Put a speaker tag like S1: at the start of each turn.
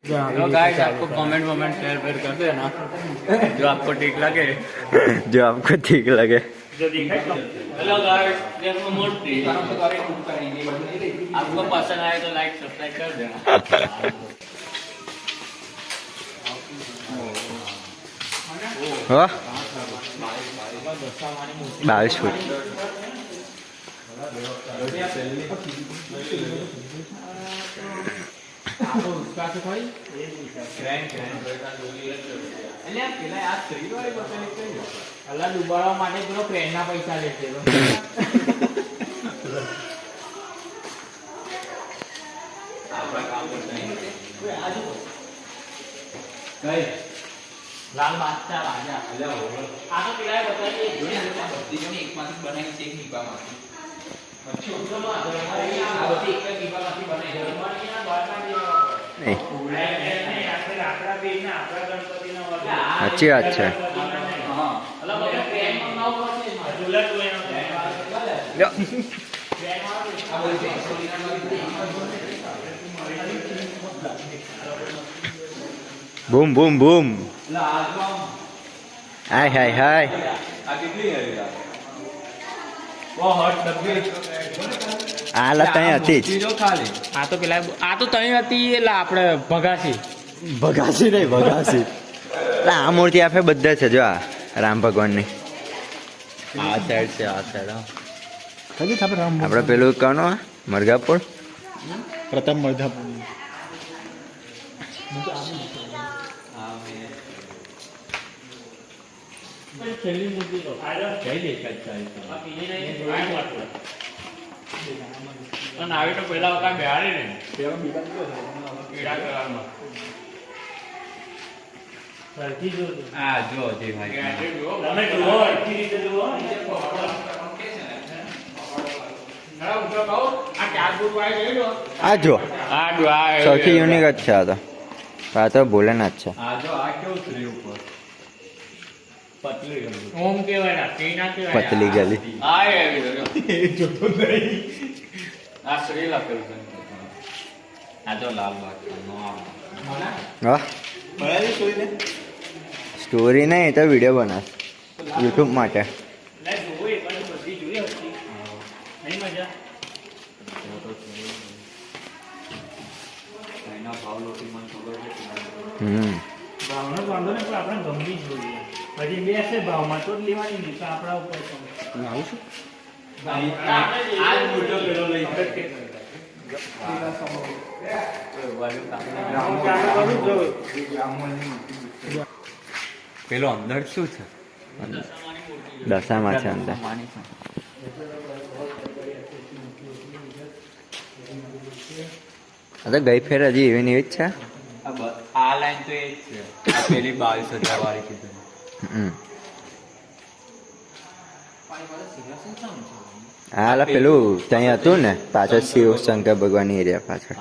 S1: तो गाइस आपको comment share कर देना जो आपको ठीक लगे
S2: जो आपको ठीक लगे।
S1: हेलो गाइस, देखो मूर्ति आपको पसंद आए तो लाइक सब्सक्राइब कर देना।
S2: वाह 22 फूट।
S1: ડુબાડવા માટે પેલો ક્રેનના પૈસા લેશે લાલ બાદશાહ રાજા આ તો પેલા બતાવી એકમાંથી બનાવી છે એક દીપામાંથી
S2: अच्छी बात है। बूम बूम बूम हाय हाय हाय આ લતાઈ હતી જ
S1: આ તો પેલા આ તો તઈ હતી એટલે આપણે ભગાસી
S2: ભગાસી નહીં ભગાસી આ મૂર્તિ આપે બધા છે જો આ રામ ભગવાનની
S1: આ સાઈડ છે આ સાઈડ
S2: આપણે પેલું કનો મરઘાપુર
S3: પ્રથમ મરઘાપુર
S1: આવી તો પેલા વખત બેહાડી ને પીડા કલરમાં હા જો જી ભાઈ તમે જુઓ એટલી રીતે જુઓ
S2: આ જો
S1: આ
S2: સૌથી યુનિક જ છે આ તો ભોલેનાથ છે
S1: આ જો આ કેવું છે ઉપર પતલી ગલી ઓમ કેવાય ના કેના કેવાય
S2: પતલી ગલી
S1: આ આવી ગયો એ જોતો નહીં આ શ્રી લખેલું છે આ જો લાલ બાગ નો
S2: વાહ સ્ટોરી નહીં તો વિડીયો બનાવ યુટ્યુબ માટે
S3: ભાવનો વાંધો ને પણ આપણે ગમવી જોઈએ હજી બે છે ભાવમાં તો જ લેવાની નહીં તો આપણા ઉપર આવું છું
S1: પેલો અંદર શું છે
S2: દશામાં છે અંદર તો ગઈ ફેર હજી એવી ને એવી જ છે
S1: આ લાઈન તો એ જ છે આ પેલી 22,000 વાળી કીધું
S2: હા પેલું ત્યાં હતું ને પાછળ શિવ શંકર ભગવાન એરિયા પાછળ